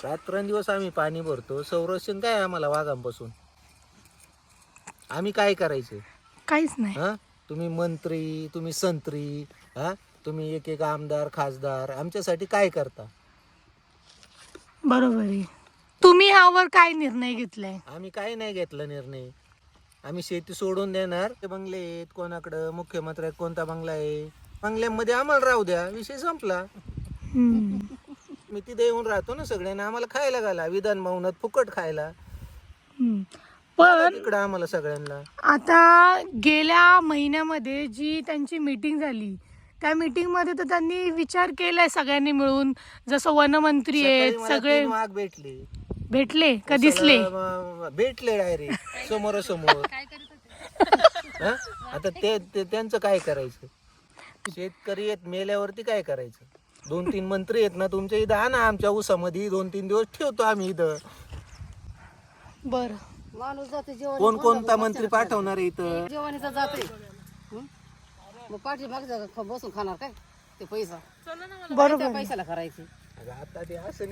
रात्रंदिवस आम्ही पाणी भरतो, संरक्षण काय आम्हाला वाघांपासून? आम्ही काय करायचं? काहीच नाही. हा, तुम्ही मंत्री, तुम्ही संत्री, हा, तुम्ही एक एक आमदार खासदार आमच्यासाठी काय करता? बरोबर आहे. तुम्ही ह्यावर काय निर्णय घेतलाय? आम्ही काही नाही घेतला निर्णय. आम्ही शेती सोडून देणार. ते बंगले आहेत कोणाकडं, मुख्यमंत्र्यात कोणता बंगला आहे, बंगल्यामध्ये आम्हाला राहू द्या, विषय संपला. हम्म. मी तिथे येऊन राहतो ना, सगळ्यांना आम्हाला खायला घाला, विधान भवनात फुकट खायला हम्म. पण तिकडं आम्हाला सगळ्यांना. आता गेल्या महिन्यामध्ये जी त्यांची मीटिंग झाली, त्या मीटिंग मध्ये तर त्यांनी विचार केलाय सगळ्यांनी मिळून, जसं वनमंत्री सकाळी आहेत मला सगळे 3 वाघ भेटले. भेटले का दिसले? भेटले डायरेक्ट समोरासमोर. हा? आता त्यांचं काय करायचं? शेतकरी आहेत, मेल्यावरती काय करायचं? 2-3 मंत्री आहेत ना तुमच्या इथं, आणा आमच्या ऊसामध्ये 2-3 दिवस ठेवतो आम्ही इथं. बर, माणूस जातो जेवण कोणता मंत्री पाठवणार आहे इथं? जेवणीचा जाते मग पाठी मागचा बसून खाणार काय ते पैसा बरोबर त्या आहे. पैशाला करायचे. आता ते असं